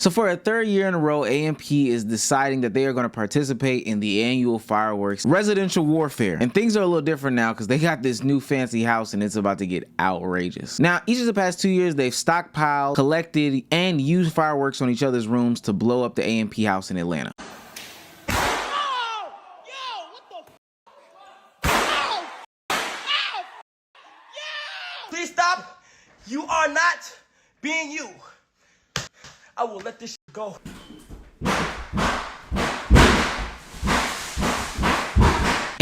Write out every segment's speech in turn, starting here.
So for a third year in a row, AMP is deciding that they are going to participate in the annual fireworks residential warfare. And things are a little different now because they got this new fancy house and it's about to get outrageous. Now, each of the past 2 years, they've stockpiled, collected, and used fireworks on each other's rooms to blow up the AMP house in Atlanta. Please stop. You are not being you. I will let this shit go.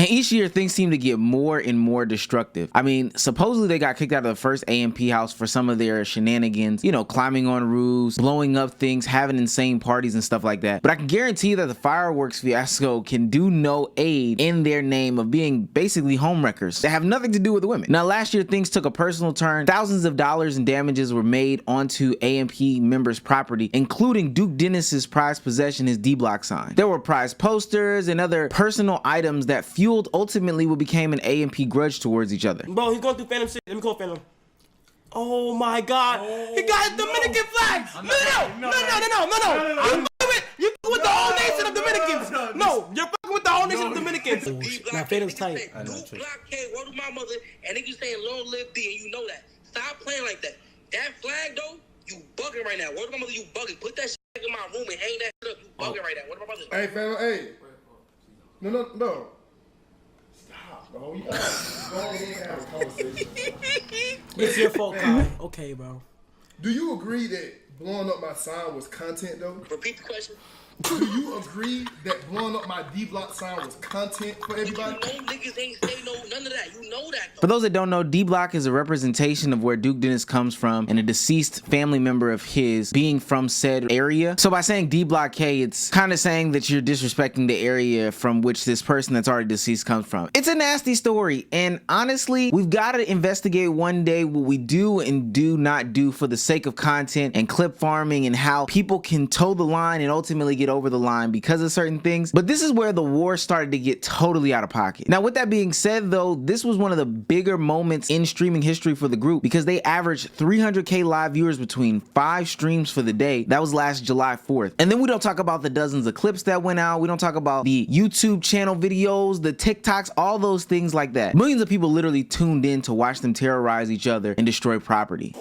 And each year, things seem to get more and more destructive. I mean, supposedly they got kicked out of the first AMP house for some of their shenanigans, you know, climbing on roofs, blowing up things, having insane parties and stuff like that. But I can guarantee that the fireworks fiasco can do no aid in their name of being basically homewreckers that have nothing to do with the women. Now, last year, things took a personal turn. Thousands of dollars in damages were made onto AMP members' property, including Duke Dennis's prized possession, his D-Block sign. There were prized posters and other personal items that fueled ultimately what became an AMP grudge towards each other. Bro, he's going through Phantom shit. Let me call Phantom. Oh my God. He got a Dominican flag. No. I'm with the whole nation of Dominicans. No, you're fucking with the whole nation of Dominicans. Now Phantom's tight. Block K, word to my mother, and niggas saying long live D, and you know that. Stop playing like that. That flag though, you bugging right now. Word to my mother, you bugging. Put that shit in my room and hang that shit up. You bugging right now. Word to my mother. Hey, fam, hey. No. Bro, you gotta go ahead and have a conversation. It's your fault, Kai. Okay, bro. Do you agree that blowing up my sign was content, though? Repeat the question. Do you agree that blowing up my D-Block sign was content for everybody? You know niggas ain't say no, none of that. You know that. Though. For those that don't know, D-Block is a representation of where Duke Dennis comes from and a deceased family member of his being from said area. So by saying D-Block K, it's kind of saying that you're disrespecting the area from which this person that's already deceased comes from. It's a nasty story, and honestly, we've got to investigate one day what we do and do not do for the sake of content and clip farming and how people can toe the line and ultimately get over the line because of certain things. But this is where the war started to get totally out of pocket. Now, with that being said, though, this was one of the bigger moments in streaming history for the group because they averaged 300K live viewers between 5 streams for the day. That was last July 4th. And then we don't talk about the dozens of clips that went out. We don't talk about the YouTube channel videos, the TikToks, all those things like that. Millions of people literally tuned in to watch them terrorize each other and destroy property.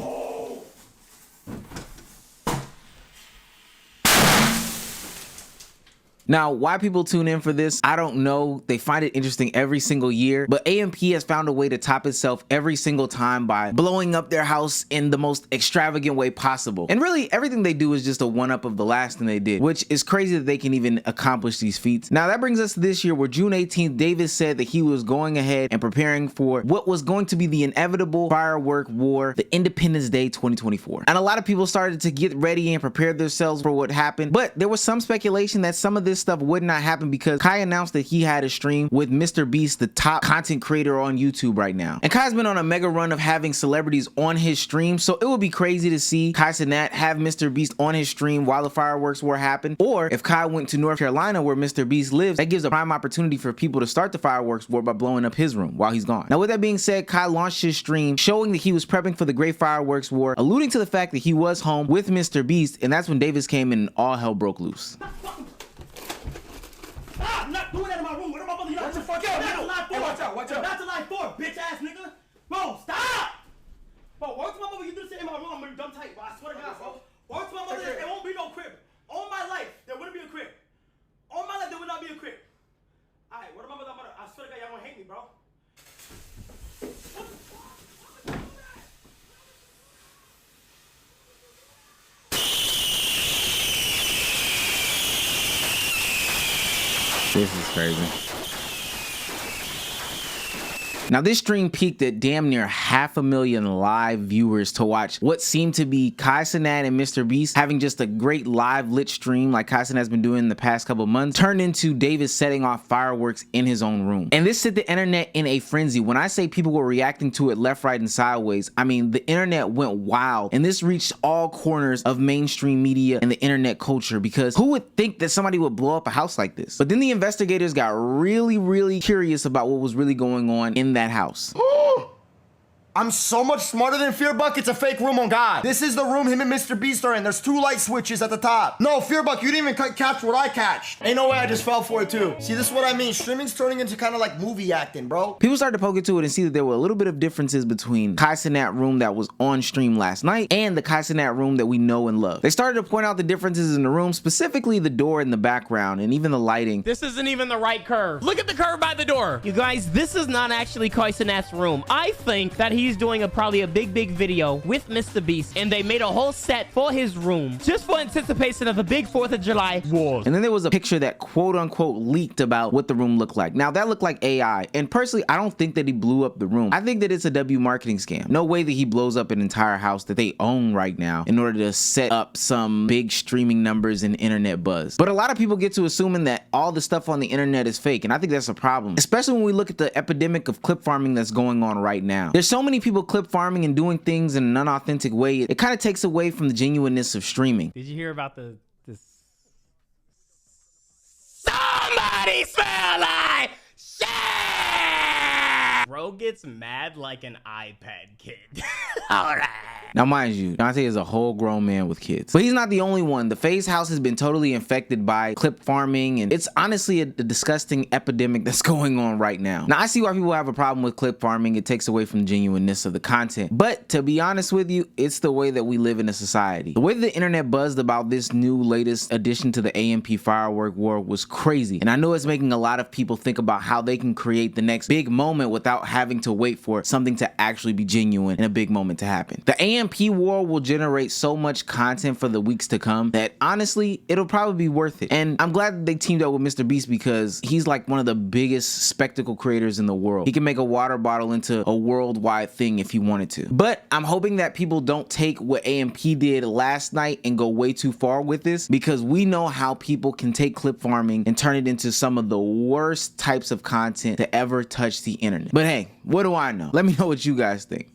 Now, why people tune in for this, I don't know. They find it interesting every single year, but AMP has found a way to top itself every single time by blowing up their house in the most extravagant way possible. And really, everything they do is just a one-up of the last thing they did, which is crazy that they can even accomplish these feats. Now, that brings us to this year where June 18th, Davis said that he was going ahead and preparing for what was going to be the inevitable firework war, the Independence Day 2024. And a lot of people started to get ready and prepare themselves for what happened, but there was some speculation that some of this stuff would not happen because Kai announced that he had a stream with Mr. Beast, the top content creator on YouTube right now. And Kai's been on a mega run of having celebrities on his stream, so it would be crazy to see Kai Cenat have Mr. Beast on his stream while the fireworks war happened. Or if Kai went to North Carolina where Mr. Beast lives, that gives a prime opportunity for people to start the fireworks war by blowing up his room while he's gone. Now, with that being said, Kai launched his stream showing that he was prepping for the Great Fireworks War, alluding to the fact that he was home with Mr. Beast, and that's when Davis came in and all hell broke loose. I'm not doing that in my room. What am I supposed to do? What the fuck? Hey, watch out. That's a line 4, bitch ass nigga. Bro, stop. Bro, work to my mother. You do the same in my room. I'm gonna be dumb tight, bro. I swear to God, bro. Work to my mother. There won't be no crib. All my life, there wouldn't be a crib. All my life, there would not be a crib. All right, what am I mother? I swear to God, y'all gonna hate me, bro. This is crazy. Now, this stream peaked at damn near 500,000 live viewers to watch what seemed to be Kai Cenat and Mr. Beast having just a great live lit stream like Kai Cenat has been doing in the past couple months, turned into Davis setting off fireworks in his own room. And this set the internet in a frenzy. When I say people were reacting to it left, right, and sideways, I mean the internet went wild. And this reached all corners of mainstream media and the internet culture, because who would think that somebody would blow up a house like this? But then the investigators got really curious about what was really going on in that house. I'm so much smarter than Fearbuck, it's a fake room on God. This is the room him and Mr. Beast are in. There's 2 light switches at the top. No, Fearbuck, you didn't even catch what I catched. Ain't no way I just fell for it too. See, this is what I mean. Streaming's turning into kind of like movie acting, bro. People started to poke into it and see that there were a little bit of differences between Kai Cenat room that was on stream last night and the Kai Cenat room that we know and love. They started to point out the differences in the room, specifically the door in the background and even the lighting. This isn't even the right curve. Look at the curve by the door. You guys, this is not actually Kai Cenat's room. I think that he's doing probably a big video with Mr. Beast, and they made a whole set for his room just for anticipation of the big 4th of July wars. And then there was a picture that quote unquote leaked about what the room looked like. Now that looked like AI, and personally I don't think that he blew up the room. I think that it's a W marketing scam. No way that he blows up an entire house that they own right now in order to set up some big streaming numbers and internet buzz. But a lot of people get to assuming that all the stuff on the internet is fake, and I think that's a problem, especially when we look at the epidemic of clip farming that's going on right now. There's so many people clip farming and doing things in an unauthentic way. It kind of takes away from the genuineness of streaming. Did you hear about this? Somebody smell like shit! Bro gets mad like an iPad kid. All right. Now, mind you, Dante is a whole grown man with kids, but he's not the only one. The FaZe house has been totally infected by clip farming, and it's honestly a disgusting epidemic that's going on right now. Now, I see why people have a problem with clip farming. It takes away from the genuineness of the content, but to be honest with you, it's the way that we live in a society. The way that the internet buzzed about this new latest addition to the AMP firework war was crazy, and I know it's making a lot of people think about how they can create the next big moment without having to wait for something to actually be genuine and a big moment to happen. The AMP war will generate so much content for the weeks to come that honestly, it'll probably be worth it. And I'm glad that they teamed up with Mr. Beast because he's like one of the biggest spectacle creators in the world. He can make a water bottle into a worldwide thing if he wanted to. But I'm hoping that people don't take what AMP did last night and go way too far with this, because we know how people can take clip farming and turn it into some of the worst types of content to ever touch the internet. But hey, what do I know? Let me know what you guys think.